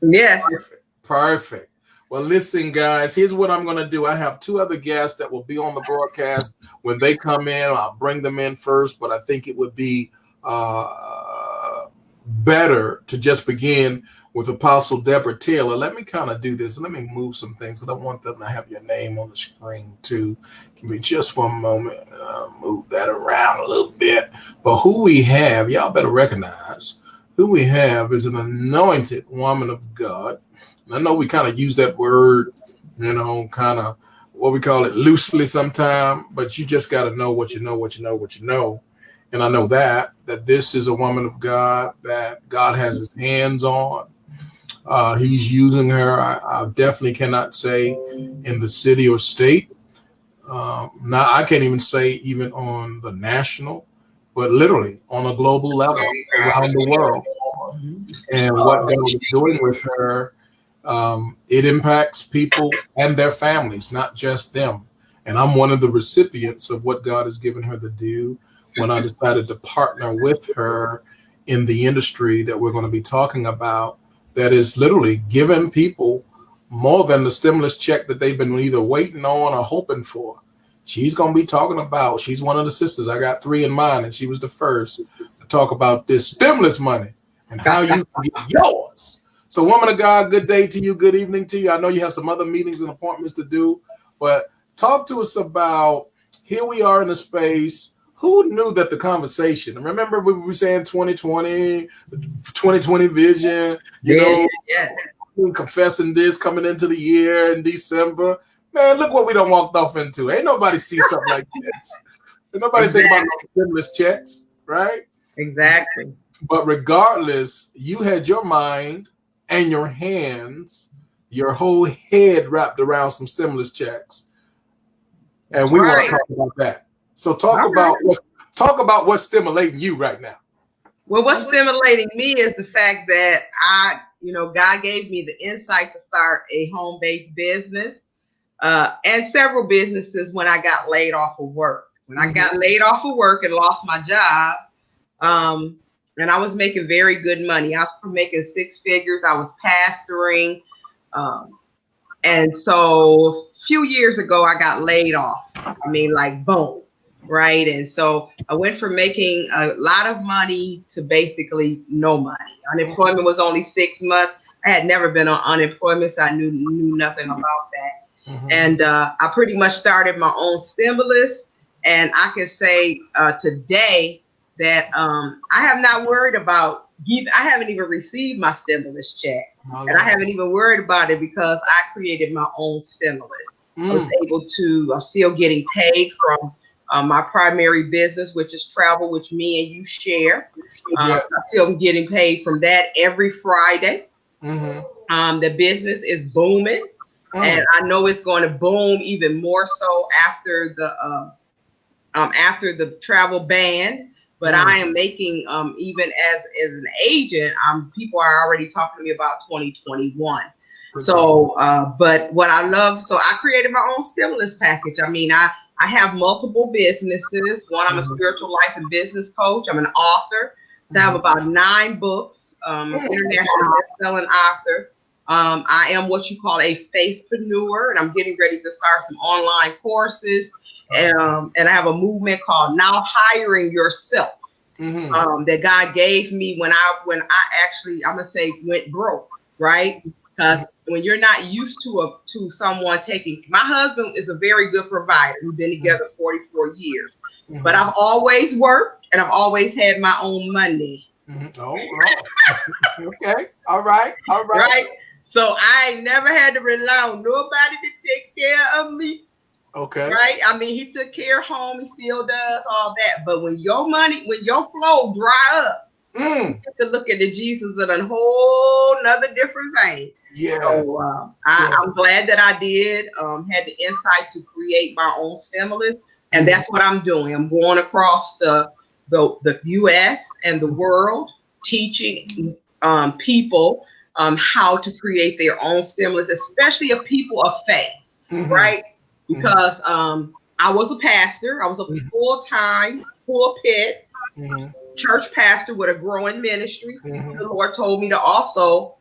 Yes. Perfect. Perfect. Well, listen, guys, here's what I'm going to do. I have two other guests that will be on the broadcast. When they come in, I'll bring them in first, but I think it would be better to just begin with Apostle Deborah Taylor. Let me kind of do this. Let me move some things because I want them to have your name on the screen too. Give me just one moment. Move that around a little bit. But who we have, y'all better recognize who we have is an anointed woman of God. And I know we kind of use that word, kind of what we call it loosely sometime, but you just got to know what you know, what you know, what you know. And I know that this is a woman of God that God has his hands on. He's using her. I definitely cannot say in the city or state. Now, I can't even say even on the national, but literally on a global level around the world. And what God is doing with her, it impacts people and their families, not just them. And I'm one of the recipients of what God has given her to do when I decided to partner with her in the industry that we're going to be talking about, that is literally giving people more than the stimulus check that they've been either waiting on or hoping for. She's going to be talking about, she's one of the sisters. I got three in mind, and she was the first to talk about this stimulus money and how you can get yours. So, woman of God, good day to you. Good evening to you. I know you have some other meetings and appointments to do, but talk to us about, here we are in a space. Who knew that the conversation, remember we were saying 2020 vision, confessing this coming into the year in December. Man, look what we done walked off into. Ain't nobody see something like this. Ain't nobody think about no stimulus checks, right? Exactly. But regardless, you had your mind and your hands, your whole head wrapped around some stimulus checks. And we want to talk about that. So talk about what's stimulating you right now. Well, what's stimulating me is the fact that God gave me the insight to start a home-based business and several businesses when I got laid off of work. When I got laid off of work and lost my job, and I was making very good money. I was making six figures. I was pastoring. And so a few years ago, I got laid off. I mean, like, boom, right? And so I went from making a lot of money to basically no money. Unemployment was only 6 months. I had never been on unemployment, so I knew nothing about that. And I pretty much started my own stimulus. And I can say today that I have not worried about I haven't even received my stimulus check. And I haven't even worried about it because I created my own stimulus. I was able to, I'm still getting paid from my primary business, which is travel, which me and you share. I'm still getting paid from that every Friday. The business is booming. And I know it's going to boom even more so after the travel ban. But I am making, even as an agent, people are already talking to me about 2021. So, but what I love, so I created my own stimulus package. I mean, I have multiple businesses. One, I'm a spiritual life and business coach. I'm an author. So I have about 9 books, international best-selling author. I am what you call a faithpreneur, and I'm getting ready to start some online courses. And I have a movement called Now Hiring Yourself that God gave me when I actually, I'm gonna say, went broke, right? Because when you're not used to someone taking, my husband is a very good provider. We've been together 44 years, but I've always worked and I've always had my own money. Oh, okay, all right. Right. So I never had to rely on nobody to take care of me. Okay. Right. I mean, he took care of home. He still does all that. But when your flow dry up, you have to look at the Jesus in a whole nother different thing. Yes. So I'm glad that I did had the insight to create my own stimulus, and that's what I'm doing. I'm going across the U.S. and the world, teaching people how to create their own stimulus, especially of people of faith, right? Because I was a pastor. I was a full-time pulpit church pastor with a growing ministry. The Lord told me to also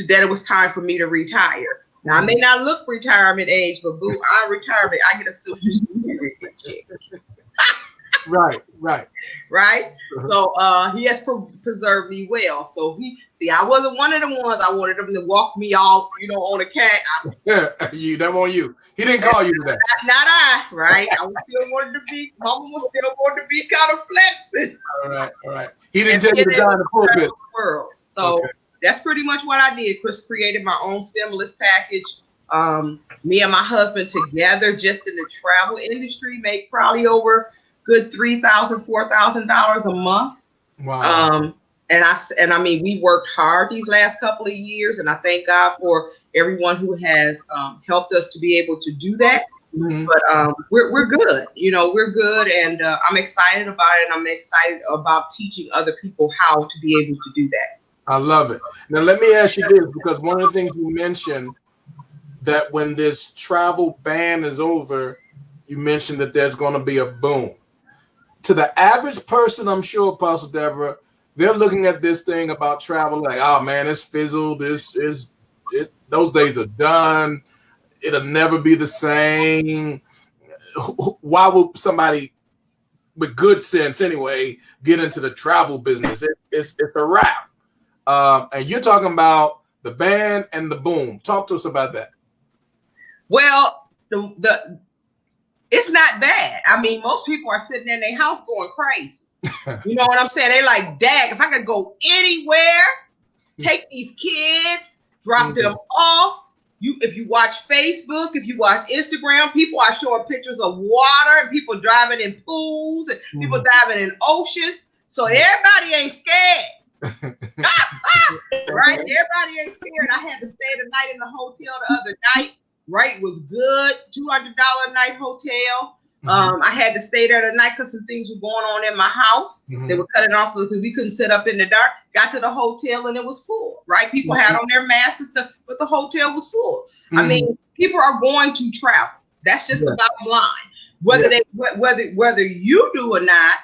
that it was time for me to retire. Now, I may not look retirement age, but boo, I retirement. I get a Social Security check. Right. Right. So he has preserved me well. So I wasn't one of the ones I wanted him to walk me off, on a cat. That wasn't you. He didn't call you to that. Not I, right? Mama was still wanted to be kind of flexing. All right. He didn't tell you to die in the pulpit. World. So that's pretty much what I did. Chris created my own stimulus package. Me and my husband together, just in the travel industry, make probably over good $3,000, $4,000 a month. Wow. And I mean, we worked hard these last couple of years, and I thank God for everyone who has helped us to be able to do that. Mm-hmm. But we're good, we're good, and I'm excited about it. And I'm excited about teaching other people how to be able to do that. I love it. Now, let me ask you this, because one of the things you mentioned, that when this travel ban is over, you mentioned that there's going to be a boom. To the average person, I'm sure, Apostle Deborah, they're looking at this thing about travel like, oh man, it's fizzled. Those days are done. It'll never be the same. Why would somebody with good sense anyway get into the travel business? It's a wrap. And you're talking about the ban and the boom. Talk to us about that. Well, it's not bad. I mean, most people are sitting in their house going crazy. You know what I'm saying? They like, dang, if I could go anywhere, take these kids, drop them off. If you watch Facebook, if you watch Instagram, people are showing pictures of water and people driving in pools and people diving in oceans. So everybody ain't scared. Right? Everybody ain't scared. I had to stay the night in the hotel the other night. Right, was good, $200 a night hotel. I had to stay there the night because some things were going on in my house. They were cutting off because we couldn't sit up in the dark. Got to the hotel and it was full. Right, people had on their masks and stuff, but the hotel was full. I mean, people are going to travel. That's just the bottom line. Whether you do or not,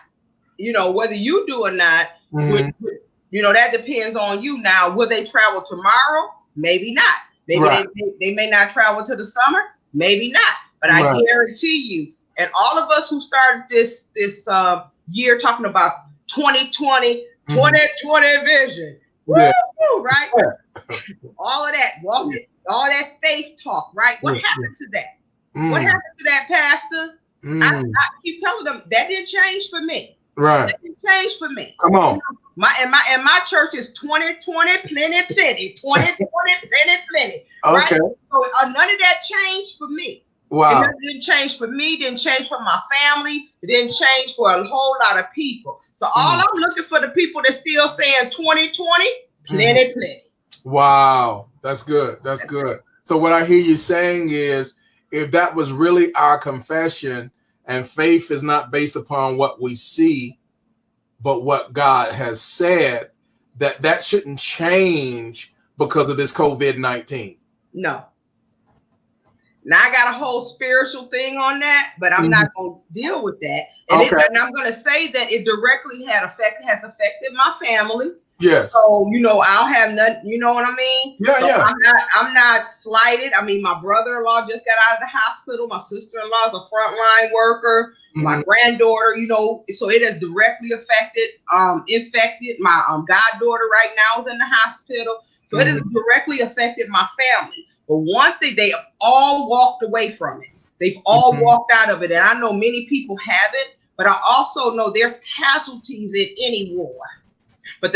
that depends on you. Now, will they travel tomorrow? Maybe not. Maybe they may not travel to the summer, maybe not. But I guarantee you, and all of us who started this year talking about 2020 vision, right? All of that, all that faith talk, right? What happened to that? What happened to that, Pastor? I keep telling them that didn't change for me. Right. That didn't change for me. Come on. My church is 2020 plenty 2020 plenty. Right? Okay. So none of that changed for me. Wow. It didn't change for me. Didn't change for my family. It didn't change for a whole lot of people. So all I'm looking for the people that's still saying 2020 plenty. Wow, that's good. That's good. So what I hear you saying is, if that was really our confession, and faith is not based upon what we see, but what God has said, that shouldn't change because of this COVID-19. No. Now I got a whole spiritual thing on that, but I'm not going to deal with that. And, and I'm going to say that it directly has affected my family. Yes. So, I don't have nothing, you know what I mean? Yeah, so yeah. I'm not slighted. I mean, my brother-in-law just got out of the hospital. My sister-in-law is a frontline worker. My granddaughter, so it has directly infected my goddaughter right now is in the hospital. So it has directly affected my family. But one thing, they all walked away from it. They've all walked out of it. And I know many people haven't, but I also know there's casualties in any war. But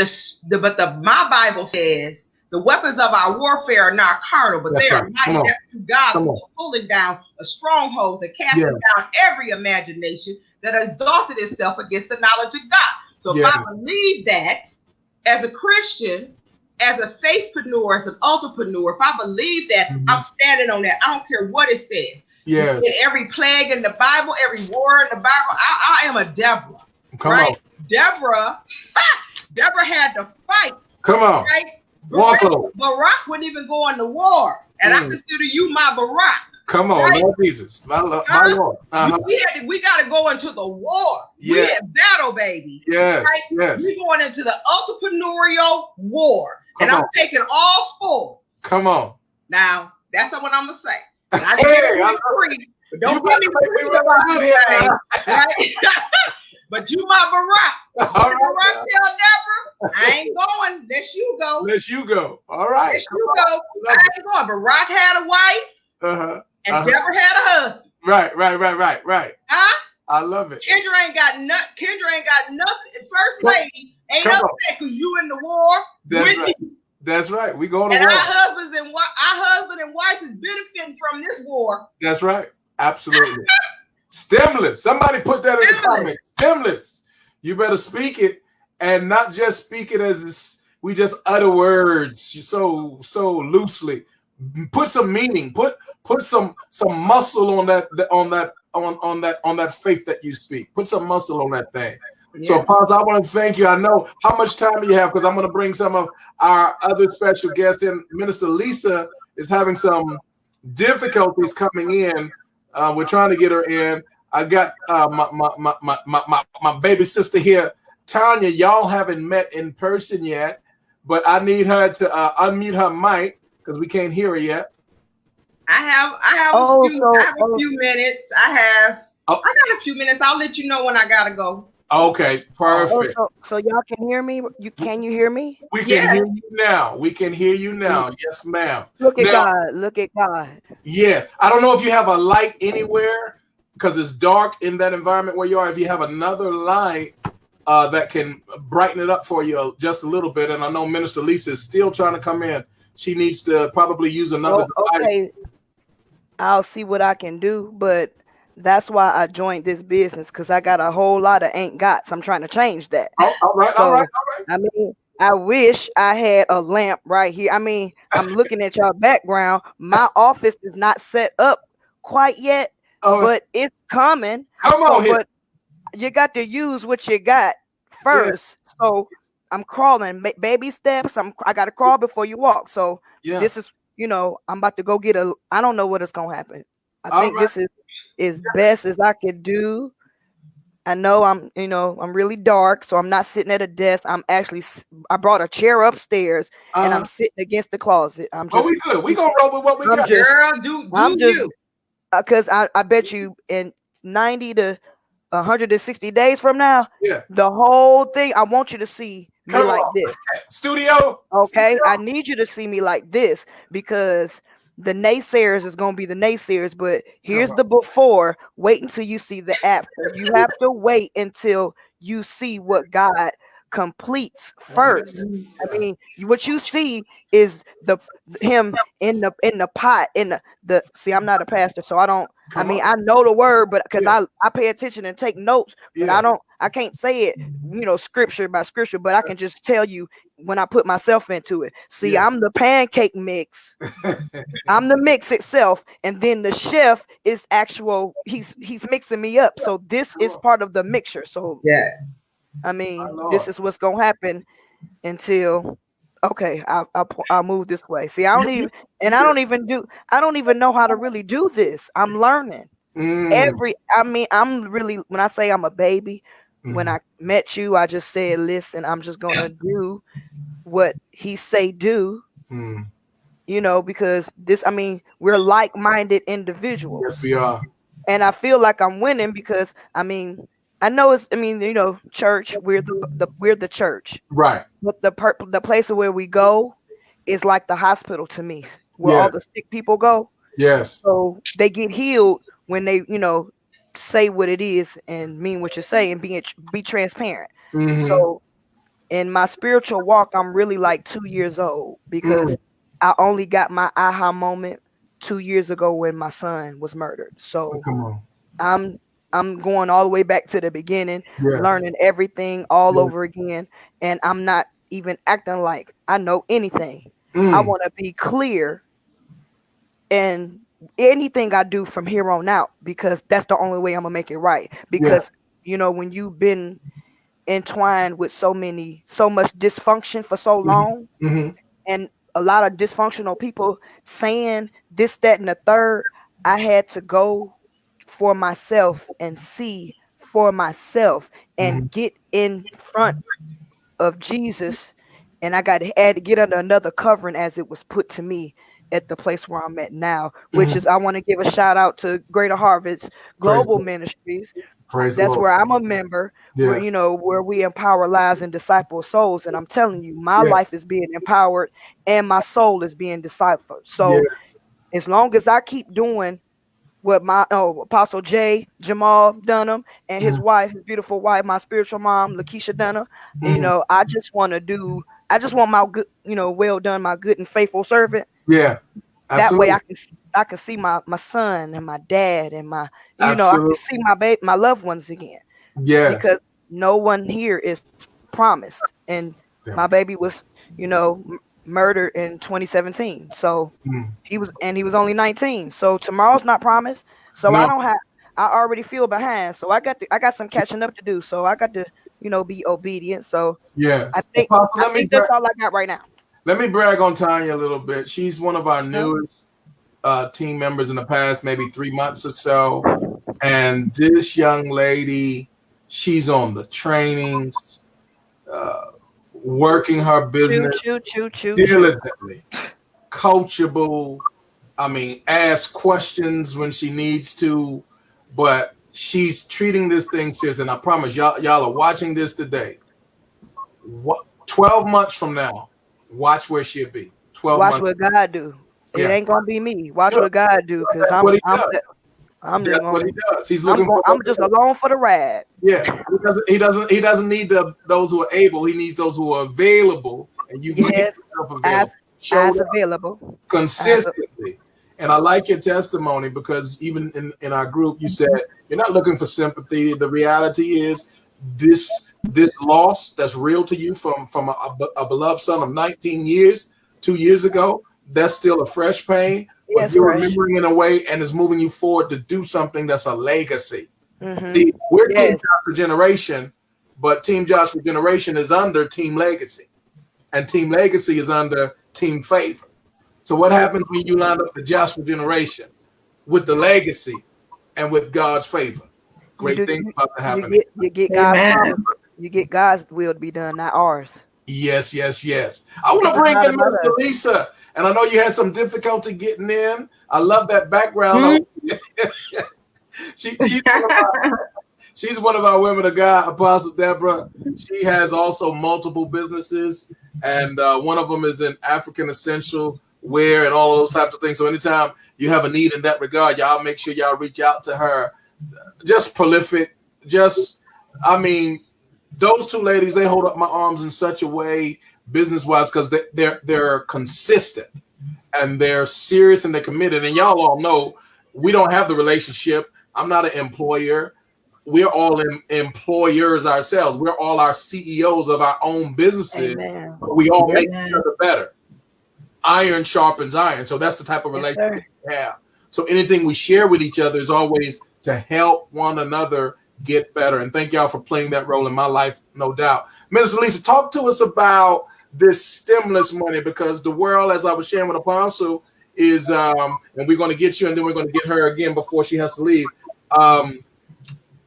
my Bible says the weapons of our warfare are not carnal, but they are mighty to God, for pulling down the strongholds and casting down every imagination that exalted itself against the knowledge of God. So if I believe that as a Christian, as a faithpreneur, as an entrepreneur, if I believe that, I'm standing on that. I don't care what it says. Yes. Every plague in the Bible, every war in the Bible, I am a Deborah. Come on. Deborah had to fight. Come on. Right? Barack wouldn't even go into war. And I consider you my Barack. Come on, right? Lord Jesus. My Lord. We got to go into the war. Yeah. We in battle, baby. Yes. Right? Yes. We're going into the entrepreneurial war. and I'm taking all spoils. Come on. Now, that's what I'm going to say. I Hey, didn't get free, but don't get me free about anything, right? But you my Barack. All right, Barack tell Deborah, I ain't going unless you go. Unless you go. All right. Unless you go. I ain't going. Barack had a wife, and Deborah had a husband. Right. Huh? I love it. Kendra ain't got nothing. First lady ain't upset because you in the war. That's right. That's right. We going to war. And our husband and wife is benefiting from this war. That's right. Absolutely. Stimulus. Somebody put that in the comments. Stimulus. You better speak it, and not just speak it as we just utter words so loosely. Put some meaning. Put some muscle on that faith that you speak. Put some muscle on that thing. Yeah. So, Paz, I want to thank you. I know how much time you have because I'm going to bring some of our other special guests in. Minister Lisa is having some difficulties coming in. We're trying to get her in. I got my baby sister here, Tanya. Y'all haven't met in person yet, but I need her to unmute her mic because we can't hear her yet. I have a few minutes. I got a few minutes. I'll let you know when I gotta go. Okay, perfect. So y'all can hear me? Can you hear me? We can hear you now. We can hear you now. Yes, ma'am. Look at God. Look at God. Yeah. I don't know if you have a light anywhere because it's dark in that environment where you are. If you have another light that can brighten it up for you just a little bit. And I know Minister Lisa is still trying to come in. She needs to probably use another device. Okay. I'll see what I can do, but that's why I joined this business because I got a whole lot of ain't gots. I'm trying to change that. All right. I mean, I wish I had a lamp right here. I mean, I'm looking at y'all background. My office is not set up quite yet, but it's coming. Come on here. But you got to use what you got first. Yeah. So I'm crawling, baby steps. I got to crawl before you walk. So this is, I'm about to go get I don't know what is going to happen. I think this is as best as I could do. I know I'm really dark, so I'm not sitting at a desk. I brought a chair upstairs and I'm sitting against the closet. We good. We gonna roll with what we got. Girl, do because I bet you in 90 to 160 days from now, the whole thing, I want you to see me like this. Studio. Okay, I need you to see me like this because the naysayers is going to be the naysayers, but here's the before. Wait until you see the after. You have to wait until you see what God completes first. I mean, what you see is him in the pot in the see, I'm not a pastor, so I don't I know the word, but because I pay attention and take notes, but I can't say it, scripture by scripture, but I can just tell you when I put myself into it. See, I'm the pancake mix. I'm the mix itself, and then the chef is he's mixing me up. So this is part of the mixture. So I mean, this is what's gonna happen until I'll move this way. See, I don't even know how to really do this. I'm learning. I'm really, when I say I'm a baby, when I met you, I just said, listen, I'm just gonna do what he say do. Because we're like-minded individuals. Yes, we are. And I feel like I'm winning because I know church, we're the church. Right. But the place where we go is like the hospital to me, where all the sick people go. Yes. So they get healed when they, say what it is and mean what you say and be transparent. So in my spiritual walk, I'm really like 2 years old because I only got my aha moment 2 years ago when my son was murdered. So I'm going all the way back to the beginning, learning everything all over again. And I'm not even acting like I know anything. I want to be clear in anything I do from here on out, because that's the only way I'm going to make it right. Because, when you've been entwined with so much dysfunction for so long, and a lot of dysfunctional people saying this, that, and the third, I had to go for myself and see for myself and get in front of Jesus and I had to get under another covering as it was put to me at the place where I'm at now, which is I want to give a shout out to Greater Harvest Praise Global the, Ministries. praise the That's Lord. where I'm a member, where Yes. where we empower lives and disciple souls. And I'm telling you, my Yeah. life is being empowered and my soul is being discipled. So Yes. as long as I keep doing what my Apostle J. Jamal Dunham and his Mm, wife, his beautiful wife, my spiritual mom, Lakeisha Dunham, mm, I just want my good, well done, my good and faithful servant. yeah. That way Absolutely. I can see my son and my dad and my, I can Absolutely. see my loved ones again, Yes. because no one here is promised. And There my we go. baby was, murdered in 2017. So Mm. he was only 19. So tomorrow's not promised. So No. I already feel behind. So I got some catching up to do. So I got to, be obedient. So Yes. Apostle, I think that's all I got right now. let me brag on Tanya a little bit. She's one of our Huh? newest team members in the past maybe 3 months or so. And this young lady, she's on the trainings, uh, working her Choo business choo choo choo choo. diligently, coachable. I mean, ask questions when she needs to, but she's treating this thing serious. And I promise y'all are watching this today. What 12 months from now, watch where she'll be. 12 Watch months. what God do. It Yeah. ain't gonna be me. Watch Look, what God do, because that's what he does. I'm just That's what gonna he does. He's looking for I'm just along for the ride. yeah. He doesn't need those who are able. He needs those who are available. And you've made Yes, yourself available. as Showed up available. As a, consistently. And I like your testimony because even in our group, you said you're not looking for sympathy. The reality is this loss that's real to you from a beloved son of 19 years, 2 years ago, that's still a fresh pain, but yes, you're fresh. remembering in a way and is moving you forward to do something that's a legacy. Mm-hmm. See, we're Team Yes. Joshua Generation, but Team Joshua Generation is under Team Legacy, and Team Legacy is under Team Favor. So what happens when you line up the Joshua Generation with the legacy and with God's favor? You Great do things about to happen. you get God's Amen. promise. You get God's will to be done, not ours. Yes, yes, yes. I want to Because it's bring not in about Mr. us. Lisa, and I know you had some difficulty getting in. I love that background. She's she's one of our women of God, Apostle Deborah. She has also multiple businesses, and one of them is in African essential wear and all of those types of things. So anytime you have a need in that regard, y'all make sure y'all reach out to her. Just prolific. I mean, those two ladies, they hold up my arms in such a way, business wise, because they're consistent and they're serious and they're committed. And y'all all know we don't have the relationship. I'm not an employer. We're all employers ourselves. We're all our CEOs of our own businesses. Amen. But we all make Amen. each other better. Iron sharpens iron. So that's the type of Yes, relationship sir. we have. So anything we share with each other is always to help one another get better. And thank y'all for playing that role in my life, no doubt. Minister Lisa, talk to us about this stimulus money, because the world, as I was sharing with Apostle, is and we're going to get you and then we're going to get her again before she has to leave.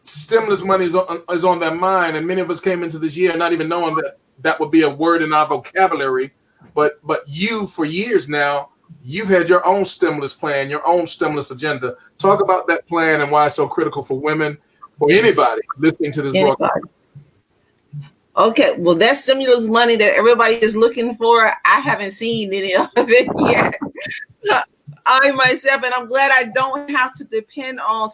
Stimulus money is on their mind, and many of us came into this year not even knowing that would be a word in our vocabulary. But you, for years now, you've had your own stimulus plan, your own stimulus agenda. Talk about that plan and why it's so critical for women or anybody listening to this broadcast. Okay, well, that stimulus money that everybody is looking for, I haven't seen any of it yet. I myself, and I'm glad I don't have to depend on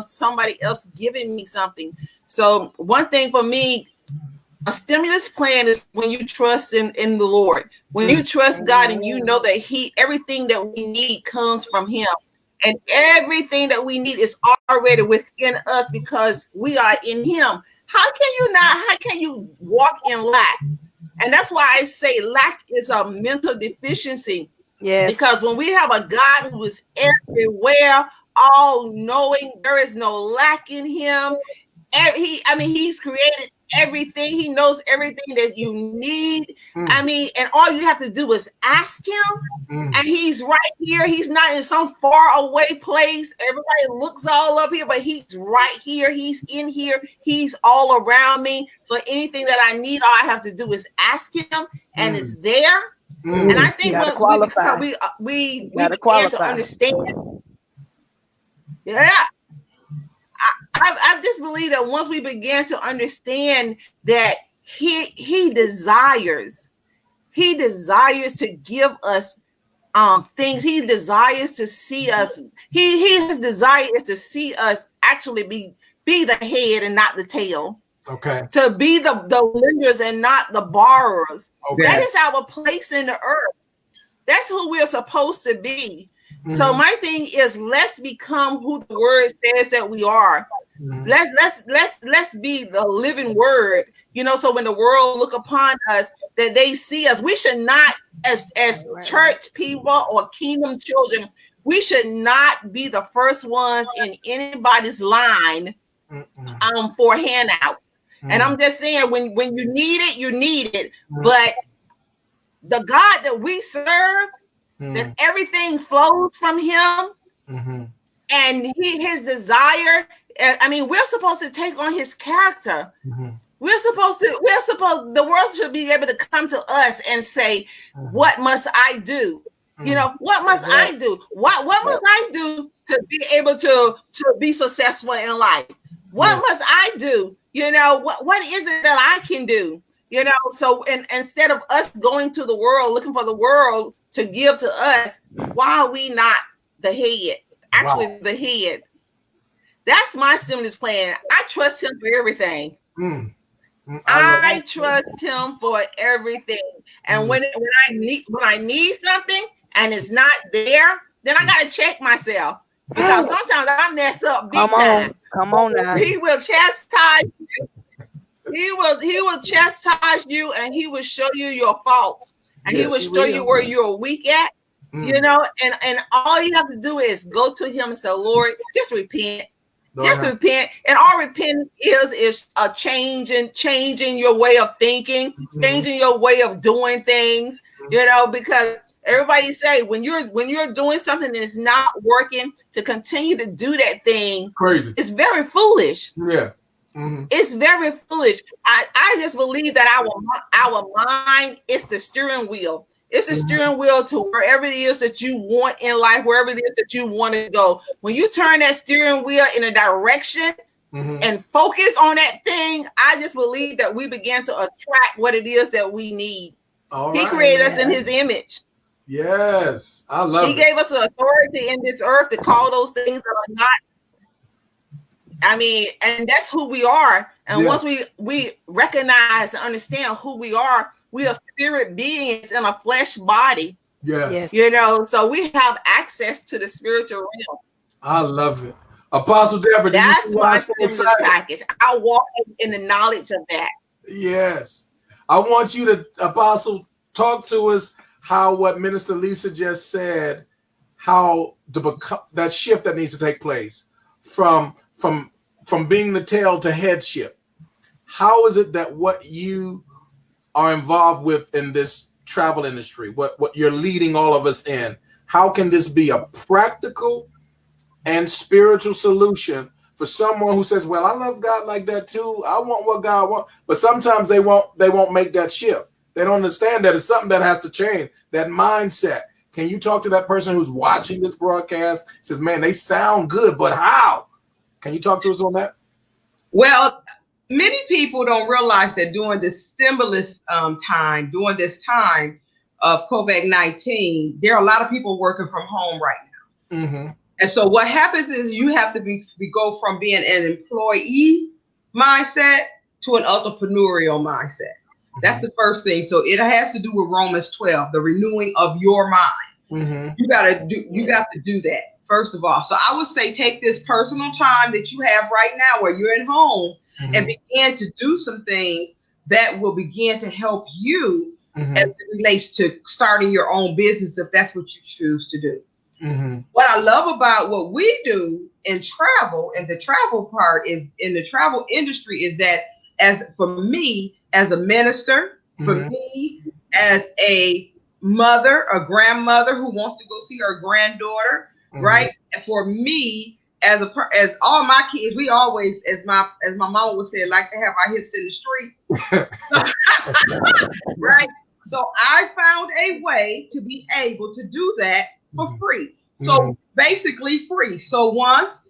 somebody else giving me something. So one thing for me, a stimulus plan is when you trust in the Lord. When you trust God and you know that everything that we need comes from Him. And everything that we need is already within us because we are in Him. How can you walk in lack? And that's why I say lack is a mental deficiency. Yes. Because when we have a God who is everywhere, all knowing, there is no lack in Him. He's created everything. He knows everything that you need. Mm. I mean, and all you have to do is ask him. Mm. And he's right here. He's not in some far away place. Everybody looks all up here, but he's right here. He's in here. He's all around me. So anything that I need, all I have to do is ask him, and it's there. Mm. And I think once we begin to understand, yeah, I just believe that once we begin to understand that he desires to give us things. He desires to see us. His desire is to see us actually be the head and not the tail. Okay. To be the lenders and not the borrowers. Okay. That is our place in the earth. That's who we're supposed to be. Mm-hmm. So my thing is, let's become who the word says that we are. Mm-hmm. Let's be the living word. You know, so when the world look upon us, that they see us. We should not, as church people or kingdom children, we should not be the first ones in anybody's line for handouts. And I'm just saying, when you need it, you need it. But the God that we serve, that everything flows from him, and his desire. I mean, we're supposed to take on his character. The world should be able to come to us and say, what must I do? You know, what must I do? What must I do to be able to be successful in life? What must I do? You know, what is it that I can do? You know, so instead of us going to the world, looking for the world to give to us, why are we not the head? Actually, the head. That's my stimulus plan. I trust him for everything. I trust him for everything. And when I need something and it's not there, then I gotta check myself, because sometimes I mess up big time. Come on now. He will chastise you. He will chastise you, and he will show you your faults, and he will show you where you're weak at. You know, and all you have to do is go to him and say, Lord, just repent. Just repent. And all repent is a changing your way of thinking, changing your way of doing things, you know, because everybody say when you're doing something and it's not working, to continue to do that thing, crazy. It's very foolish. Yeah. It's very foolish. I just believe that our mind is the steering wheel. It's the steering wheel to wherever it is that you want in life, wherever it is that you want to go. When you turn that steering wheel in a direction and focus on that thing, I just believe that we begin to attract what it is that we need. He created us in his image. Yes, I love it. He gave us an authority in this earth to call those things that are not. I mean, and that's who we are. And once we recognize and understand who we are spirit beings in a flesh body. Yes. You know, so we have access to the spiritual realm. I love it. Apostle Deborah, that's my stimulus package. I walk in the knowledge of that. Yes. I want you to, Apostle, talk to us how what Minister Lisa just said, how to become that shift that needs to take place from being the tail to headship. How is it that what you are involved with in this travel industry, what you're leading all of us in, how can this be a practical and spiritual solution for someone who says, well, I love God like that too, I want what God wants, but sometimes they won't make that shift. They don't understand that it's something that has to change, that mindset. Can you talk to that person who's watching this broadcast, says, man, they sound good, but how? Can you talk to us on that? Well, many people don't realize that during this stimulus time, during this time of COVID-19, there are a lot of people working from home right now. And so what happens is you have to go from being an employee mindset to an entrepreneurial mindset. That's the first thing. So it has to do with Romans 12, the renewing of your mind. You got to do that. First of all, so I would say take this personal time that you have right now where you're at home and begin to do some things that will begin to help you as it relates to starting your own business, if that's what you choose to do. What I love about what we do in travel, and the travel part is in the travel industry, is that as for me as a minister, for me as a mother, a grandmother who wants to go see her granddaughter, right? And for me as all my kids, we always, as my mama would say, like to have our hips in the street. Right? So I found a way to be able to do that for free. So basically free. So once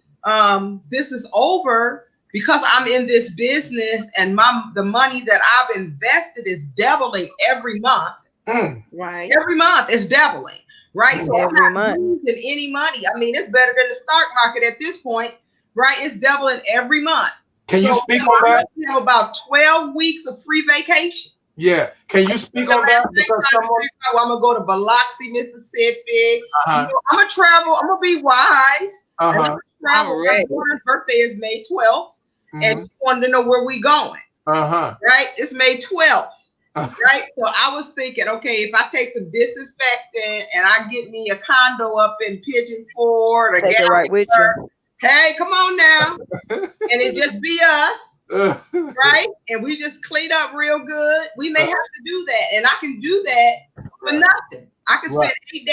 this is over, because I'm in this business and the money that I've invested is doubling every month. Right. Every month it's doubling. Right. So every I'm not month losing any money. I mean, it's better than the stock market at this point. Right. It's doubling every month. Can you speak on that? We have about 12 weeks of free vacation. Yeah. Can you speak on that? Because I'm gonna go to Biloxi, Mississippi. I'm gonna travel. I'm gonna be wise. Travel. My daughter's birthday is May 12th, and she wanted to know where we going. Right? It's May 12th. Right? So I was thinking, okay, if I take some disinfectant and I get me a condo up in Pigeon Forge, take it right with you. Hey, come on now, and it just be us. Right? And we just clean up real good. We may have to do that. And I can do that for nothing. I can spend 8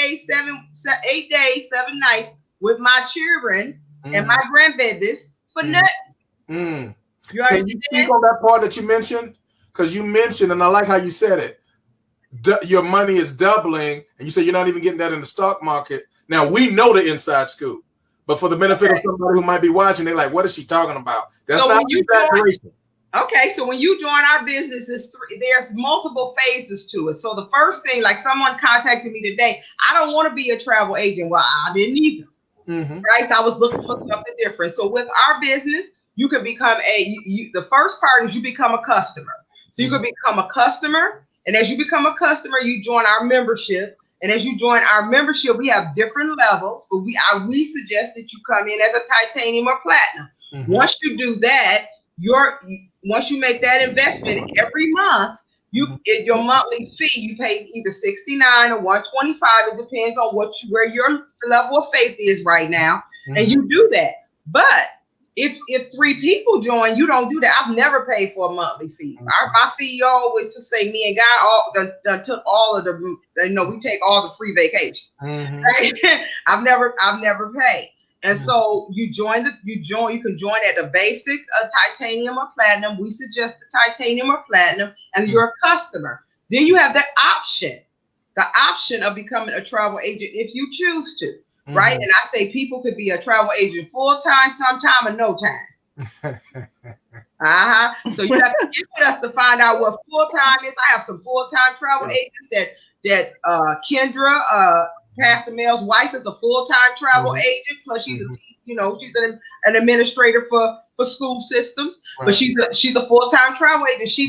days, 7 nights with my children and my grandbabies for nothing. You can you speak on that part that you mentioned? Because you mentioned, and I like how you said it, your money is doubling, and you said you're not even getting that in the stock market. Now, we know the inside scoop. But for the benefit of somebody who might be watching, they're like, what is she talking about? That's so not an exaggeration. Okay, so when you join our business, there's multiple phases to it. So the first thing, like someone contacted me today, I don't want to be a travel agent. Well, I didn't either. Right? So I was looking for something different. So with our business, you can become the first part is you become a customer. So you can become a customer. And as you become a customer, you join our membership. And as you join our membership, we have different levels, but we suggest that you come in as a titanium or platinum. Once you do that, once you make that investment every month, your monthly fee, you pay either $69 or $125. It depends on where your level of faith is right now, and you do that. But if 3 people join, you don't do that. I've never paid for a monthly fee. My CEO always to say me and God took all of the, we take all the free vacation. Right? I've never paid. And so you can join at the basic titanium or platinum. We suggest the titanium or platinum, and you're a customer. Then you have the option of becoming a travel agent if you choose to. Right. And I say people could be a travel agent full time, sometime, and no time. So you have to get with us to find out what full time is. I have some full time travel agents that Kendra, Pastor Mel's wife, is a full time travel agent. Plus, she's she's an administrator for school systems. But she's a full time travel agent. She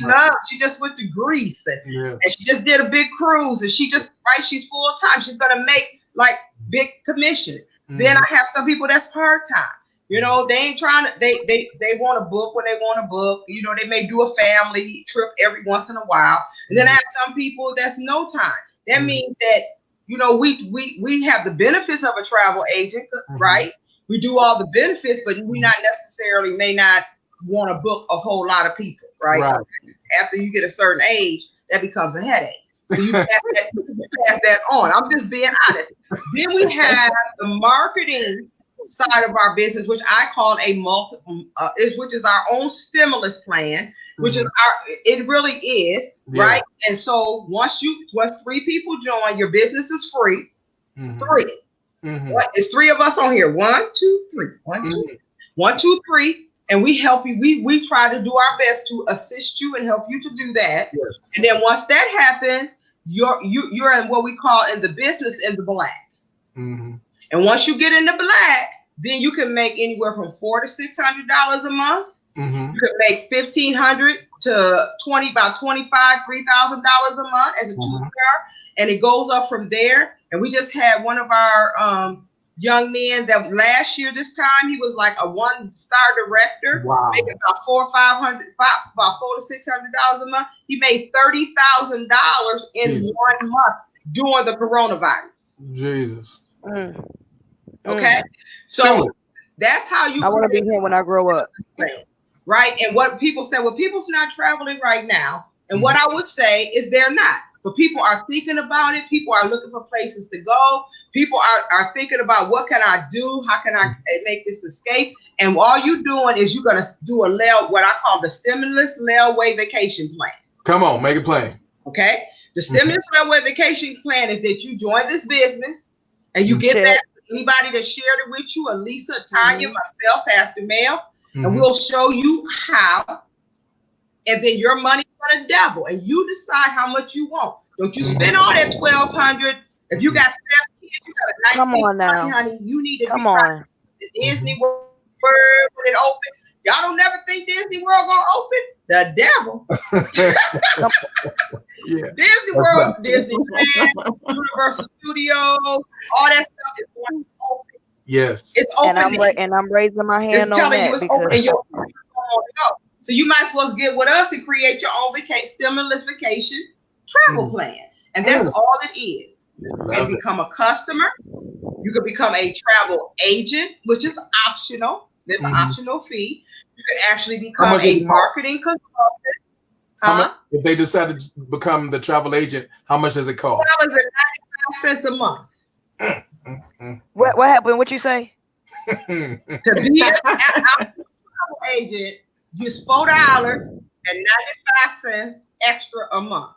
just went to Greece and she just did a big cruise, and she's full time. She's gonna make like big commissions. Then I have some people that's part time. They ain't trying to. They want to book when they want to book. They may do a family trip every once in a while. And then I have some people that's no time. That means that we have the benefits of a travel agent, right? We do all the benefits, but we may not want to book a whole lot of people, right? After you get a certain age, that becomes a headache. So you pass that on. I'm just being honest. Then we have the marketing side of our business, which I call which is our own stimulus plan, which is it really is, right? And so once 3 people join, your business is free. 3. It's 3 of us on here. 1, 2, 3. 1, 2, 3. And we help you. We try to do our best to assist you and help you to do that. And then once that happens, you're in what we call in the business in the black. And once you get in the black, then you can make anywhere from $400 to $600 a month. You can make $1,500 to about $2,500, $3,000 a month as a 2-star, and it goes up from there. And we just had one of our young men that last year this time he was like a 1-star director, making about $400 to $600 a month. He made $30,000 in 1 month during the coronavirus. Jesus. Okay, so that's how you. I want to be here when I grow up. right? And what people say, well, people's not traveling right now. And what I would say is they're not. But people are thinking about it. People are looking for places to go. People are thinking about what can I do? How can I make this escape? And all you're doing is you're going to do what I call the stimulus layaway vacation plan. Come on, make it plain. Okay? The stimulus layaway vacation plan is that you join this business and you get that to anybody that shared it with you, Lisa, Tanya, myself, Pastor Mel, and we'll show you how. And then your money's gonna double, and you decide how much you want. Don't you spend all that $1,200? If you got 7 kids, you got a nice piece of money, honey. You need to be trying the Disney World when it opens. Y'all don't never think Disney World gonna open? The devil. Disney World, Disneyland, Universal Studios, all that stuff is going to open. Yes, it's open. And I'm raising my hand on that because. So you might as well get with us and create your own stimulus vacation travel plan. And that's all it is. You can become a customer. You can become a travel agent, which is optional. There's an optional fee. You can actually become a marketing consultant. If they decide to become the travel agent, how much does it cost? $95 a month. What happened? What you say? To be a travel agent, use $4.95 extra a month.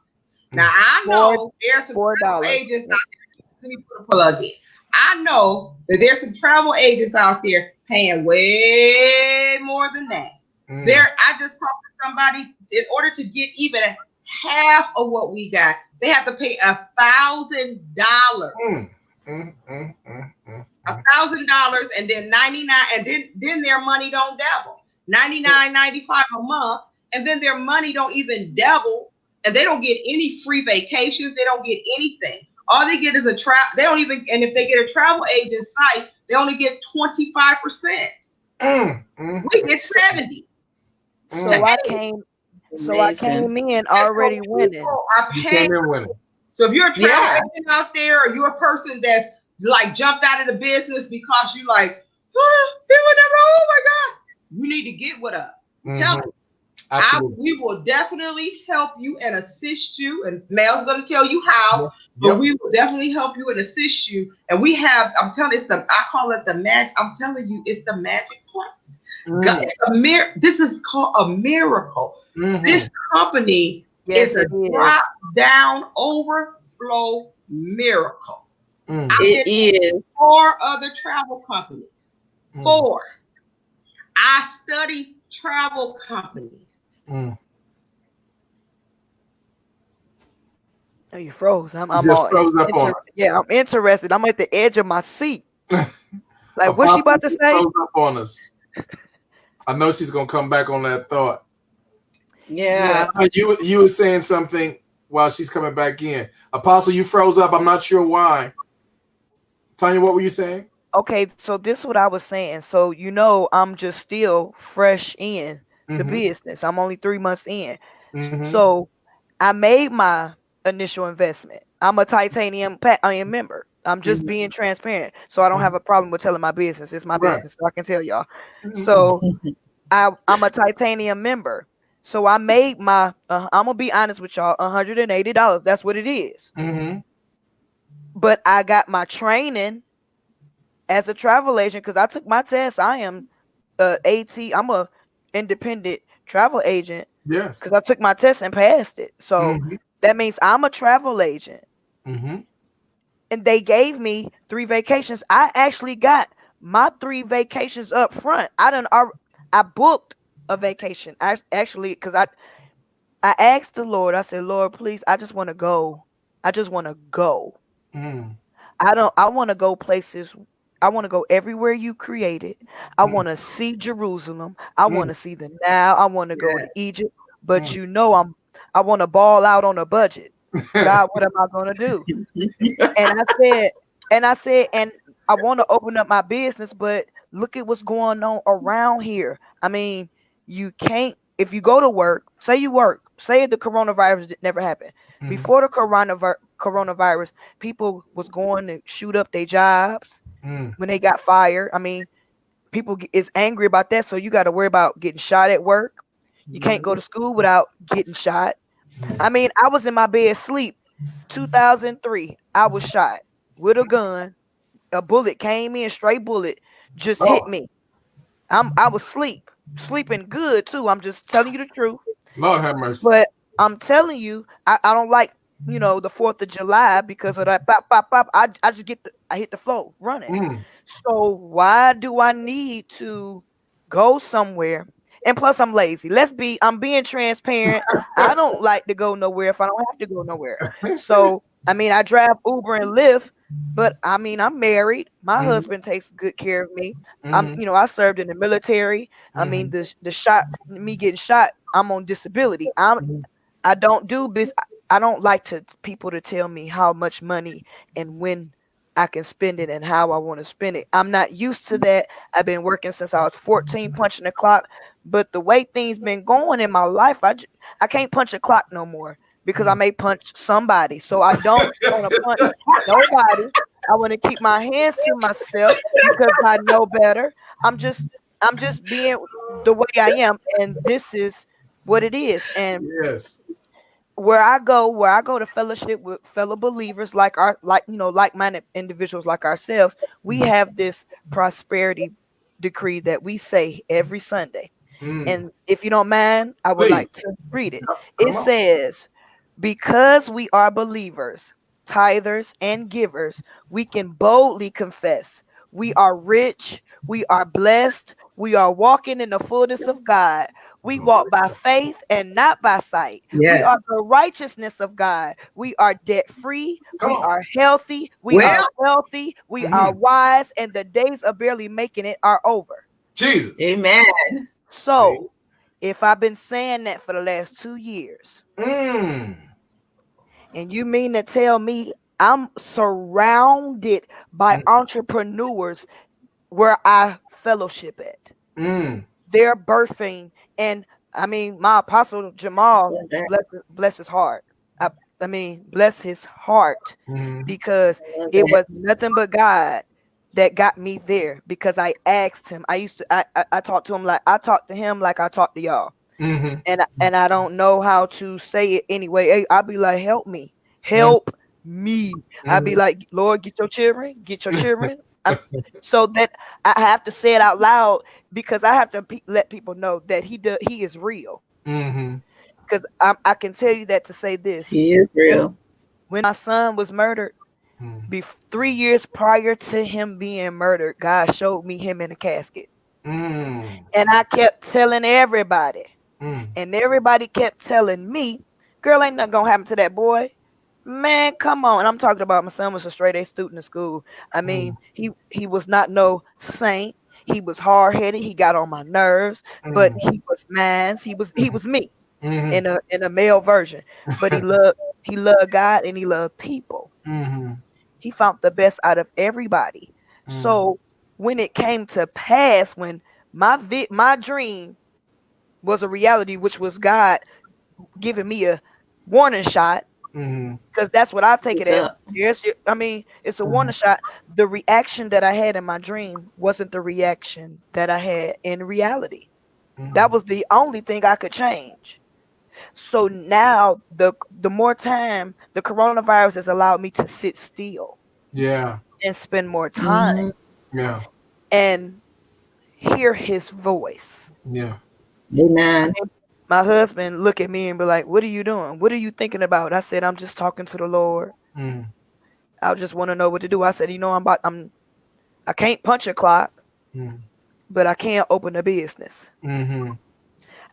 Now I know there's some travel agents out there. Let me put a plug in. I know that there's some travel agents out there paying way more than that. I just talked to somebody, in order to get even half of what we got, they have to pay $1,000. $1,000 and then $99, and then their money don't double. $99.95 a month, and then their money don't even double, and they don't get any free vacations. They don't get anything. All they get is a travel. They don't even, and if they get a travel agent site, they only get 25%. We get 70. So I came in already winning. So if you're a travel agent out there, or you're a person that's like jumped out of the business because you like, people never, oh my God. You need to get with us. Tell me. We will definitely help you and assist you. And Mel's going to tell you how, but we will definitely help you and assist you. And we have, I'm telling you, I call it the magic. I'm telling you, it's the magic plan. God, this is called a miracle. This company is a drop down overflow miracle. It is 4 other travel companies. 4. I study travel companies. Oh, you froze. I'm interested. I'm at the edge of my seat. Like, what's she about to say? Froze up on us. I know she's gonna come back on that thought. Yeah. You were saying something while she's coming back in. Apostle, you froze up. I'm not sure why. Tanya, what were you saying? Okay, so this is what I was saying. So, I'm just still fresh in the business. I'm only 3 months in. So I made my initial investment. I'm a titanium member. I'm just being transparent. So I don't have a problem with telling my business. It's my business, so I can tell y'all. So I'm a titanium member. So I made my, I'm going to be honest with y'all, $180. That's what it is. But I got my training as a travel agent because I took my test. I am I'm a independent travel agent. Yes. Because I took my test and passed it. So that means I'm a travel agent. And they gave me 3 vacations. I actually got my 3 vacations up front. I booked a vacation. I actually, because I asked the Lord, I said, Lord, please, I just want to go. I just want to go. I want to go places. I want to go everywhere you created. I want to see Jerusalem. I want to see the Nile. I want to go to Egypt. But I want to ball out on a budget. God, what am I going to do? And I said, I want to open up my business, but look at what's going on around here. I mean, you can't, if you go to work, say the coronavirus never happened. Before the coronavirus, people was going to shoot up their jobs when they got fired. I mean, people is angry about that. So you got to worry about getting shot at work. You can't go to school without getting shot. I mean, I was in my bed asleep. 2003, I was shot with a gun. A bullet came in, straight bullet, just hit Oh, me. I was sleeping good too. I'm just telling you the truth. Lord have mercy. But I'm telling you, I don't like, the 4th of July because of that pop, pop, pop. I just I hit the floor running. Mm. So why do I need to go somewhere? And plus I'm lazy. I'm being transparent. I don't like to go nowhere if I don't have to go nowhere. So I mean, I drive Uber and Lyft, but I mean, I'm married. My husband takes good care of me. I served in the military. I mean, me getting shot, I'm on disability. I don't do business. I don't like people to tell me how much money and when I can spend it and how I want to spend it. I'm not used to that. I've been working since I was 14, punching the clock. But the way things been going in my life, I can't punch a clock no more because I may punch somebody. So I don't want to punch nobody. I want to keep my hands to myself because I know better. I'm just being the way I am, and this is what it is. And Yes. where I go to fellowship with fellow believers like-minded individuals like ourselves, we have this prosperity decree that we say every Sunday. Mm. And if you don't mind, I would Please. like to read it. It Come on. says, because we are believers, tithers, and givers, we can boldly confess we are rich, we are blessed, we are walking in the fullness of God. We walk by faith and not by sight. We Yeah. are the righteousness of God. We are debt free. Come We on. are healthy. We are Well, wealthy. We are Mhm. wise. And the days of barely making it are over. Jesus. Amen. So, if I've been saying that for the last 2 years, Mm. and you mean to tell me I'm surrounded by Mm. entrepreneurs where I fellowship at? Mm. They're birthing, and I mean, my apostle Jamal, bless his heart. I mean, bless his heart, Mm. because it was nothing but God that got me there. Because I asked him. I talked to him like I talked to him like I talked to y'all. Mm. And I don't know how to say it anyway. Hey, I'll be like, Mm. help me. I'll be Mm. like, Lord, get your children. So that I have to say it out loud, because I have to let people know that he is real. Mm. Because I can tell you that to say this: He is real. when my son was murdered, Mm. 3 years prior to him being murdered, God showed me him in a casket, Mm. and I kept telling everybody. Mm. And everybody kept telling me, girl, ain't nothing gonna happen to that boy. Man, come on. And I'm talking about my son was a straight A student in school. I mean, Mm. he was not no saint. He was hard headed. He got on my nerves, but Mm. he was mine. He was me Mm. in a male version. But he loved God and he loved people. Mm. He found the best out of everybody. Mm. So when it came to pass, when my dream was a reality, which was God giving me a warning shot, Mm. because that's what I take it What's as. up? Yes, I mean, it's a warning shot. The reaction that I had in my dream wasn't the reaction that I had in reality. That Mm. was the only thing I could change. So now the more time the coronavirus has allowed me to sit still Yeah. and spend more time Mm-hmm. Yeah. and hear his voice. Yeah. Amen. My husband look at me and be like, "What are you doing? What are you thinking about?" I said, "I'm just talking to the Lord. Mm. I just want to know what to do." I said, I can't punch a clock, Mm. but I can open a business." Mm.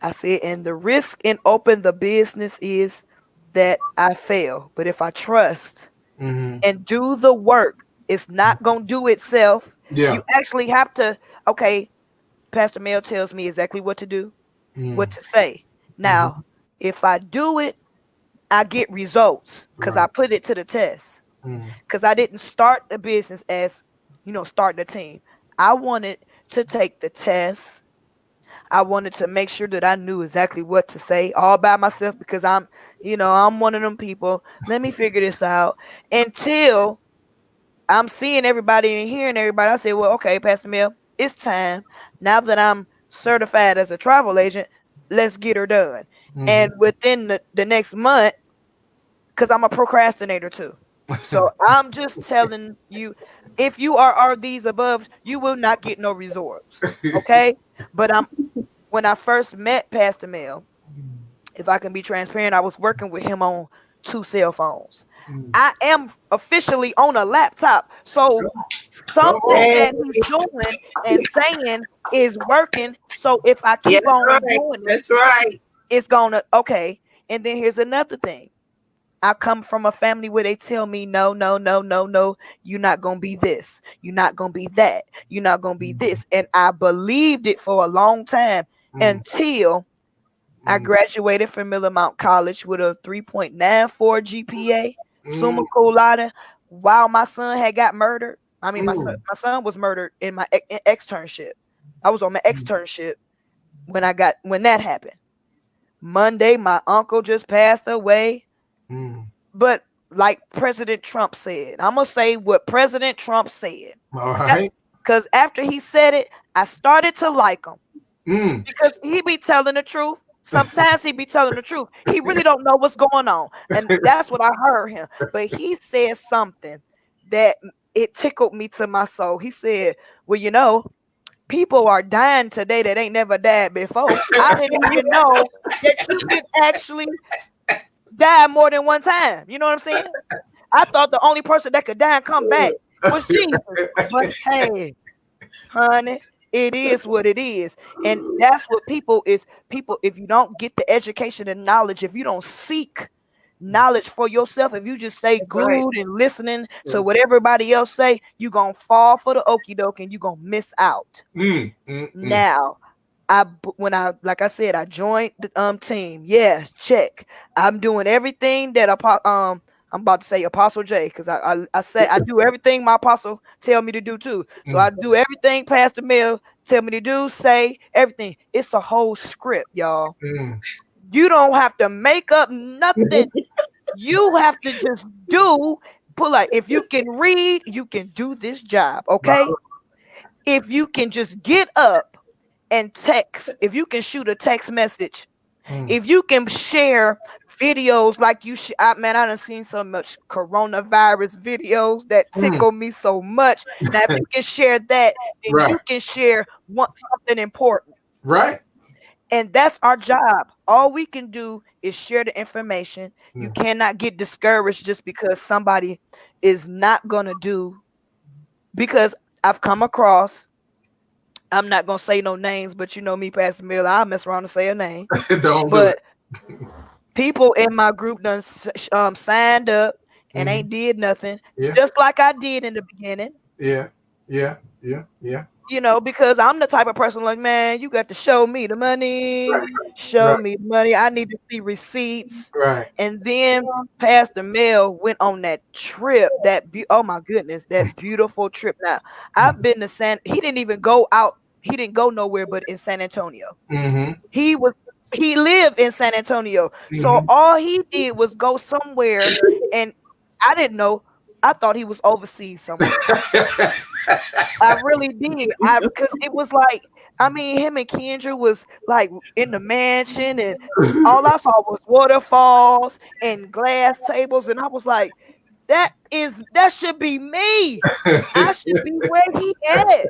I said, and the risk in open the business is that I fail. But if I trust Mm. and do the work, it's not gonna do itself. Yeah. You actually have to, okay, Pastor Mel tells me exactly what to do, what Mm. to say. Mm. Now, if I do it, I get results because I Right. put it to the test. Mm. Because I didn't start the business as, starting a team. I wanted to take the test. I wanted to make sure that I knew exactly what to say all by myself, because I'm one of them people. Let me figure this out until I'm seeing everybody and hearing everybody. I say, well, okay, Pastor Mel, it's time. Now that I'm certified as a travel agent, let's get her done. And within the next month, because I'm a procrastinator too. So I'm just telling you, if you are these above, you will not get no resorts. Okay? But when I first met Pastor Mel, if I can be transparent, I was working with him on 2 cell phones. I am officially on a laptop. So something Hey, that he's doing and saying is working. So if I Yes, keep on right. doing it, That's right. it's gonna okay. And then here's another thing. I come from a family where they tell me, no, no, no, no, no, you're not going to be this. You're not going to be that. You're not going to be this. And I believed it for a long time until I graduated from Millermount College with a 3.94 GPA, summa cum laude, while my son had got murdered. I mean, my son was murdered in my externship. I was on my externship when that happened. Monday, my uncle just passed away. But like President Trump said, I'm going to say what President Trump said. All right. Because after he said it, I started to like him. Because he be telling the truth. Sometimes he be telling the truth. He really don't know what's going on. And that's what I heard him. But he said something that it tickled me to my soul. He said, well, people are dying today that ain't never died before. I didn't even know that you could actually die more than one time. You know what I'm saying? I thought the only person that could die and come back was Jesus. But hey, honey, it is what it is. And that's what people, if you don't get the education and knowledge, if you don't seek knowledge for yourself, if you just stay glued and listening to what everybody else say, you're going to fall for the okie doke and you're going to miss out. Now, like I said, I joined the team. Yeah, check. I'm doing everything that I'm about to say Apostle J, because I say I do everything my apostle tell me to do too. So I do everything Pastor Mel tell me to do, say everything. It's a whole script, y'all. You don't have to make up nothing. You have to just if you can read, you can do this job, okay? If you can just get up and text, if you can shoot a text message, if you can share videos like I done seen so much coronavirus videos that tickle me so much. Now, if you can share that, then you can share something important. Right. And that's our job. All we can do is share the information. You cannot get discouraged just because somebody is not going to do, because I've come across, I'm not gonna say no names, but you know me, Pastor Miller, I'll mess around and say a name. But people in my group done signed up and ain't did nothing, just like I did in the beginning. Yeah. Because I'm the type of person like, man, you got to show me the money. Show me the money. I need to see receipts. Right. And then Pastor Mel went on that trip. Oh my goodness, that beautiful trip. Now, I've been to he didn't even go out. He didn't go nowhere but in San Antonio. He lived in San Antonio. So all he did was go somewhere, and I didn't know. I thought he was overseas somewhere. I really did. Because it was like, him and Kendra was like in the mansion, and all I saw was waterfalls and glass tables, and I was like, that should be me. I should be where he at.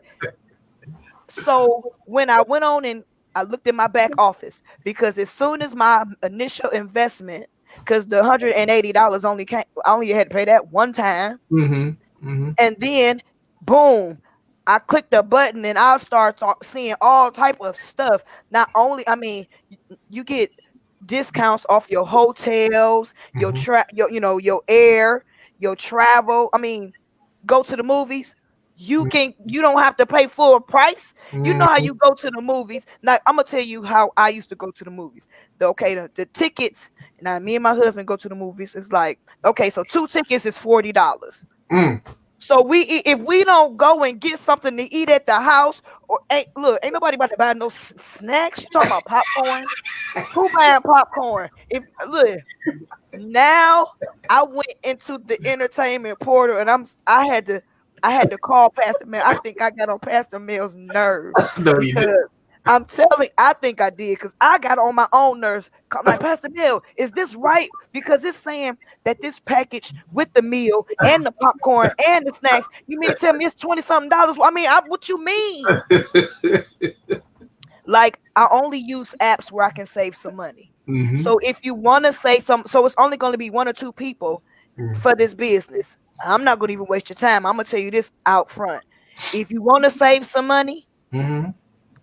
So when I went on and I looked in my back office, because as soon as my initial investment, because the $180 I only had to pay that one time. And then boom, I clicked a button and I'll start seeing all type of stuff. Not only, you get discounts off your hotels, your air, your travel. Go to the movies. You don't have to pay full price. You know how you go to the movies. Now I'm gonna tell you how I used to go to the movies. The tickets. Now me and my husband go to the movies. It's like, okay, so 2 tickets is $40. So if we don't go and get something to eat at the house, or ain't nobody about to buy no snacks. You talking about popcorn? Who buying popcorn? Now I went into the entertainment portal and I I had to call Pastor Mel. I think I got on Pastor Mel's nerves No, you because didn't. I'm telling, I think I did because I got on my own nerves. I'm like, Pastor Mel, is this right? Because it's saying that this package with the meal and the popcorn and the snacks, you mean to tell me it's 20 something dollars? I mean, what you mean? Like, I only use apps where I can save some money. Mm-hmm. So if you want to say so it's only going to be 1 or 2 people for this business. I'm not going to even waste your time. I'm going to tell you this out front. If you want to save some money, Mm-hmm.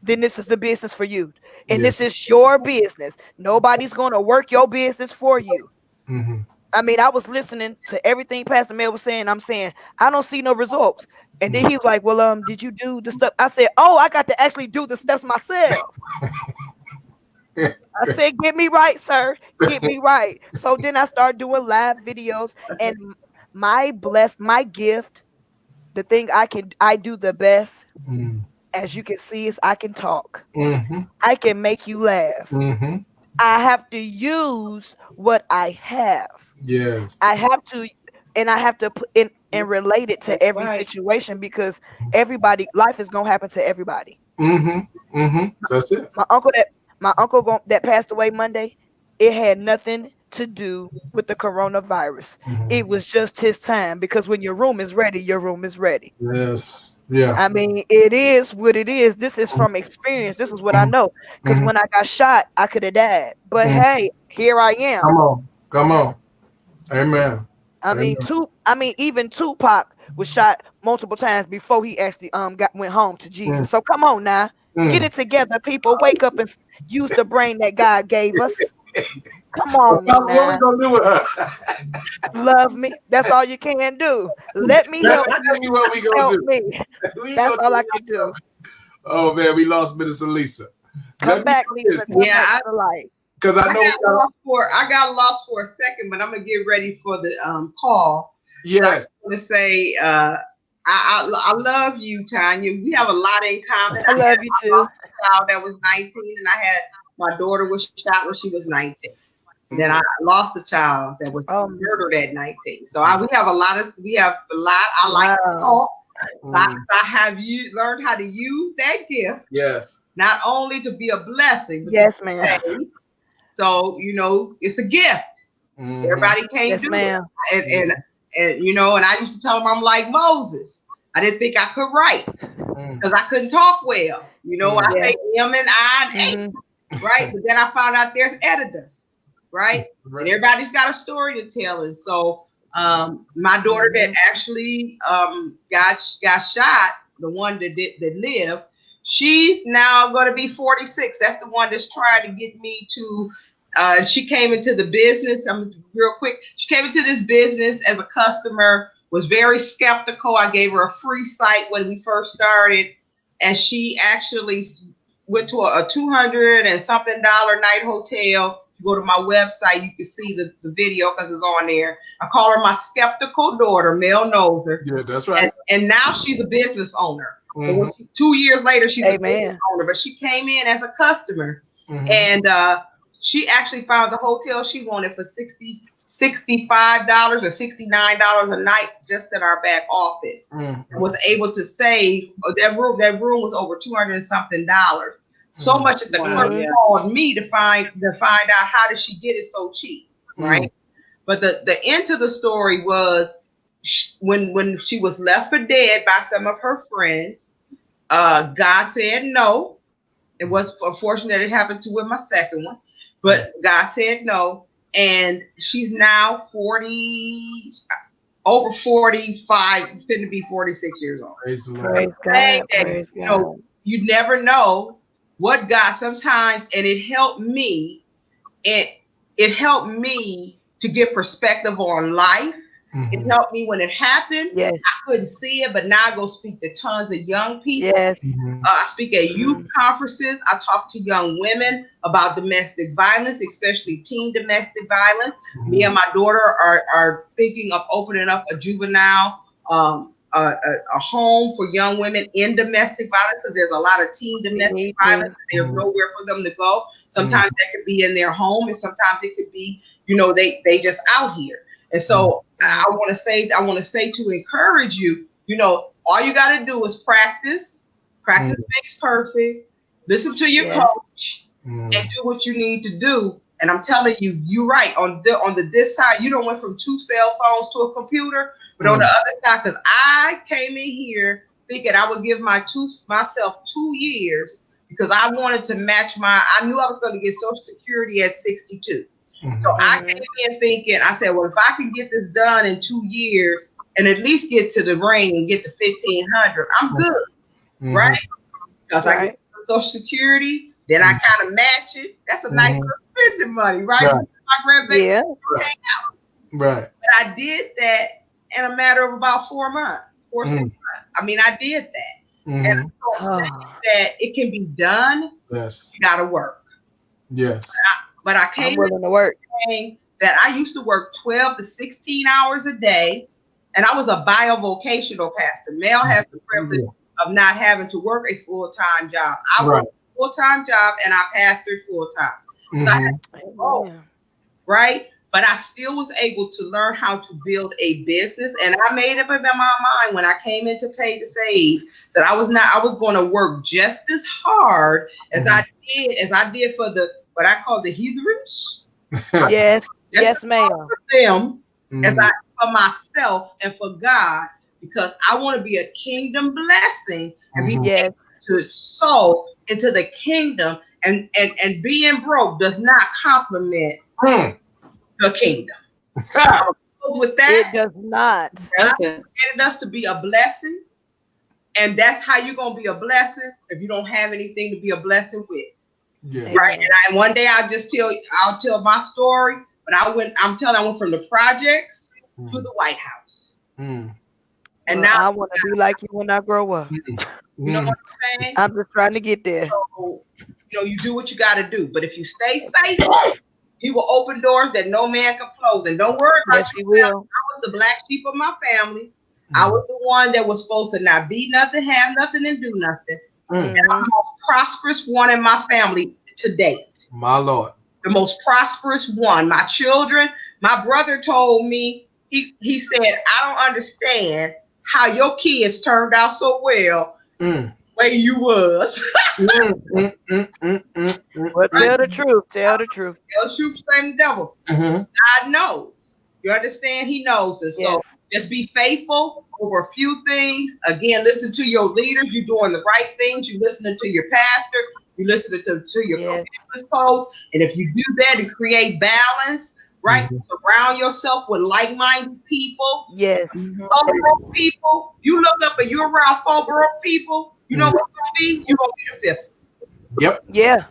then this is the business for you. And Yeah. this is your business. Nobody's going to work your business for you. Mm-hmm. I mean, I was listening to everything Pastor Mel was saying. I'm saying, I don't see no results. And then he was like, well, did you do the stuff? I said, oh, I got to actually do the steps myself. I said, get me right, sir. Get me right. So then I started doing live videos, and my gift, the thing I do the best, Mm-hmm. as you can see, is I can talk. Mm-hmm. I can make you laugh. Mm-hmm. I have to use what I have. Yes. I have to put in and relate it to every situation, because life is gonna happen to everybody. Mm-hmm. Mm-hmm. That's it. My uncle that passed away Monday, it had nothing to do with the coronavirus. Mm-hmm. It was just his time, because when your room is ready, your room is ready. Yes. Yeah. I mean, it is what it is. This is from experience. This is what I know. Because when I got shot, I could have died. But hey, here I am. Come on. Come on. Amen. I mean, even Tupac was shot multiple times before he actually went home to Jesus. So come on now, get it together, people. Wake up and use the brain that God gave us. Come on now. What we gonna do with her? Love me. That's all you can do. Let me help you. What we gonna Help do? me. That's all I can do. Oh man, we lost Minister Lisa. Come back, Lisa. Come back to the light. Because I know I got lost for a second, but I'm gonna get ready for the call. Yes. I'm gonna say I love you, Tanya. We have a lot in common. I love you too. I lost a child that was 19, and I had my daughter was shot when she was 19. And then I lost a child that was murdered at 19. So we have a lot. I like to talk. I have learned how to use that gift. Yes. Not only to be a blessing. But yes, ma'am. So it's a gift. Everybody can't do it. And and I used to tell them I'm like Moses. I didn't think I could write because I couldn't talk well. I say M and I and A, right? But then I found out there's editors, right? And everybody's got a story to tell. And so my daughter that actually got shot, the one that lived, she's now going to be 46. That's the one that's trying to get me to. She came into the business. Real quick. She came into this business as a customer. Was very skeptical. I gave her a free site when we first started, and she actually went to a $200 and something night hotel. Go to my website, you can see the video because it's on there. I call her my skeptical daughter. Mel knows her. Yeah, that's right. And now she's a business owner. 2 years later, she's a business owner. But she came in as a customer, and she actually found the hotel she wanted for $65 or $69 a night just in our back office. And was able to save that room. That room was over $200 and something. So much that the clerk called me to find out how did she get it so cheap, right? But the end to the story was when she was left for dead by some of her friends. God said no. It was unfortunate that it happened with my second one, but God said no, and she's now 40, over 45, going to be 46 years old. Praise the Lord. Praise God. You never know what God sometimes, and it helped me. It helped me to get perspective on life. It helped me when it happened. Yes. I couldn't see it, but now I go speak to tons of young people. Yes. I speak at youth conferences. I talk to young women about domestic violence, especially teen domestic violence. Me and my daughter are thinking of opening up a juvenile a home for young women in domestic violence, because there's a lot of teen domestic violence. There's nowhere for them to go. Sometimes that could be in their home, and sometimes it could be, they just out here. And so I want to say to encourage you, All you got to do is practice. Practice makes perfect. Listen to your coach and do what you need to do. And I'm telling you, you're right. On this side, you don't went from 2 cell phones to a computer, but on the other side, because I came in here thinking I would give myself 2 years because I wanted to match I knew I was going to get Social Security at 62. So I came in thinking, I said, well, if I can get this done in 2 years and at least get to the ring and get to 1,500, I'm good, right? Because I get Social Security, then I kind of match it. That's a nice little spending money, right? My grandbaby hang out. Right. But I did that in a matter of about 4 months, 6 months. I mean, I did that. And I'm so that it can be done. Yes. You got to work. Yes. But I came willing to work. Saying that I used to work 12 to 16 hours a day, and I was a bivocational pastor. Mel has the privilege of not having to work a full-time job. I worked a full-time job, and I pastored full-time. So I had to go, right? But I still was able to learn how to build a business, and I made up in my mind when I came into Pay to Save that I was going to work just as hard as I did for what I call the heathens. Yes, ma'am. For them, as I for myself and for God, because I want to be a kingdom blessing and be able to sow into the kingdom, and being broke does not complement the kingdom. With that, it does not. God created us to be a blessing, and that's how you're gonna be a blessing if you don't have anything to be a blessing with. Yeah. Right. And one day I'll tell my story, but I went from the projects to the White House. And now I want to be like you when I grow up. You know what I'm saying? I'm just trying to get there. So, you do what you got to do. But if you stay faithful, he will open doors that no man can close. And don't worry about he will. I was the black sheep of my family. I was the one that was supposed to not be nothing, have nothing, and do nothing. And I'm the most prosperous one in my family to date. My Lord. The most prosperous one. My children, my brother told me, he said, I don't understand how your kids turned out so well where you was. Well, tell the truth. Tell the truth. Tell the truth, same the devil. God knows. You understand? He knows it. So just be faithful over a few things. Again, listen to your leaders. You're doing the right things. You're listening to your pastor. You're listening to your business coach. And if you do that and create balance, right? Surround yourself with like-minded people. Yes. Broke people. You look up and you're around 4 broke people. You know what's going to be? You're going to be the 5th. Yep. Yeah.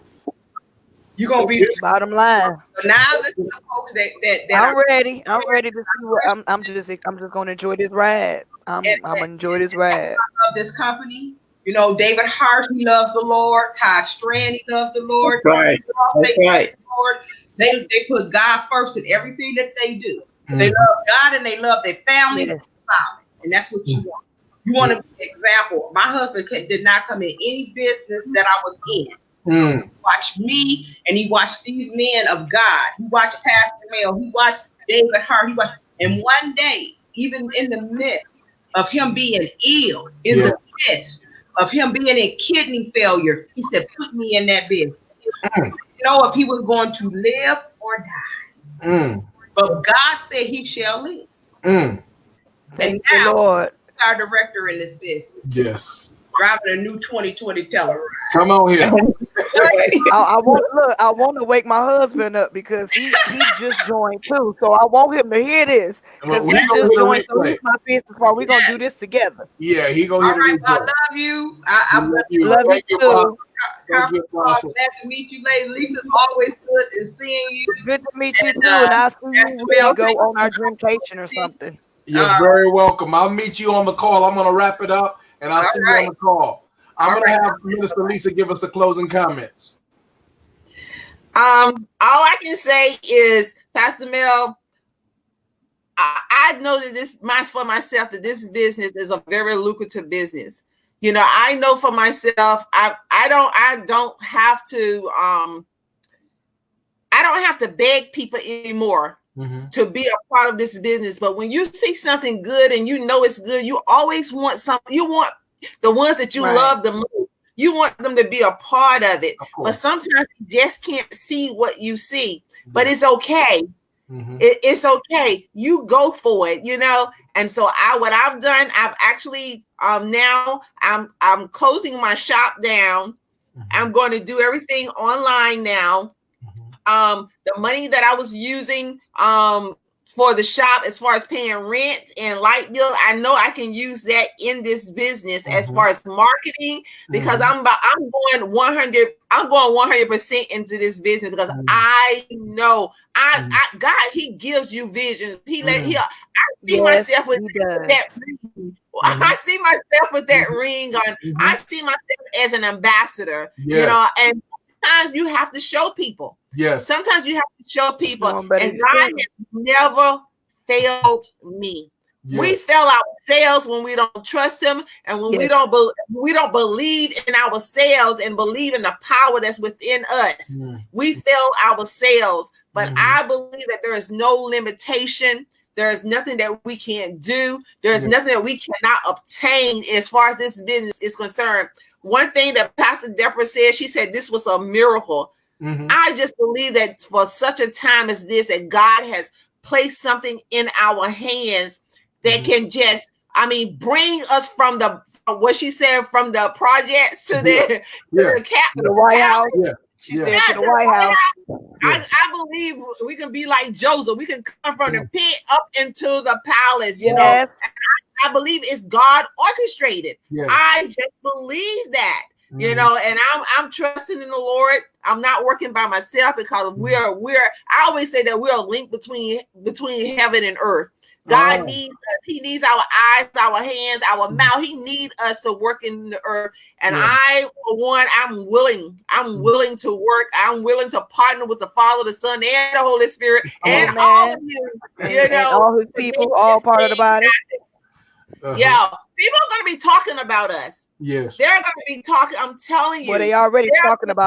You're going to be the bottom line. So now listen to folks that I'm ready. I'm ready to see what I'm just going to enjoy this ride. I'm going to enjoy this ride. I love this company. David Hart, he loves the Lord. Todd Strand, he loves the Lord. That's right. That's right. Lord. They put God first in everything that they do. They love God and they love their families and solid. And that's what you want. You want to be an example. My husband did not come in any business that I was in. He watched me and he watched these men of God. He watched Pastor Mel. He watched David Hart. And one day, even in the midst of him being ill, in the midst of him being in kidney failure, he said, put me in that business. If he was going to live or die. But God said he shall live. And now, Lord. Our director in this business. Yes. Driving a new 2020 Telluride. Come on here. I want to wake my husband up because he just joined too. So I want him to hear this because he just joined. So he's my business partner. We're gonna do this together. Yeah, he gonna hear the replay. I love you. I love you too. Glad to meet you, lady. Lisa's always good in seeing you. Good to meet you too. And I'll see you when we go on our dreamcation or something. You're very welcome. I'll meet you on the call. I'm gonna wrap it up, and I'll see you on the call. I'm going to have Minister Lisa give us the closing comments. All I can say is, Pastor Mel, I know that for myself that this business is a very lucrative business. I know for myself, I don't have to beg people anymore to be a part of this business. But when you see something good and you know it's good, you always want something. You want the ones that you love the most. You want them to be a part of it. But sometimes you just can't see what you see. But it's okay. It's okay. You go for it, you know. And so what I've done, I've actually now I'm closing my shop down. I'm going to do everything online now. The money that I was using for the shop, as far as paying rent and light bill, I know I can use that in this business as far as marketing, because I'm going 100% into this business, because I know God, He gives you visions. I see myself with that ring. I see myself with that ring on. I see myself as an ambassador, you know, and sometimes you have to show people. Yes. Sometimes you have to show people, and God has never failed me. Yes. We fail ourselves when we don't trust Him, and when we don't believe in ourselves and believe in the power that's within us. We fail ourselves, but I believe that there is no limitation. There is nothing that we can't do. There is nothing that we cannot obtain as far as this business is concerned. One thing that Pastor Deborah said, she said this was a miracle. I just believe that for such a time as this, that God has placed something in our hands that can just, bring us from what she said, from the projects to the White House. She said to the White House. I believe we can be like Joseph. We can come from the pit up into the palace, you know. I believe it's God orchestrated. I just believe that. You know, and I'm trusting in the Lord. I'm not working by myself, because I always say that we're a link between heaven and earth. God needs us. He needs our eyes, our hands, our mouth. He needs us to work in the earth. And I, for one, I'm willing to work. I'm willing to partner with the Father, the Son, and the Holy Spirit, and all of you, you know, and all His people, all part of the body. Yeah, people are going to be talking about us. Yes, they're going to be talking. I'm telling you, well, they already talking about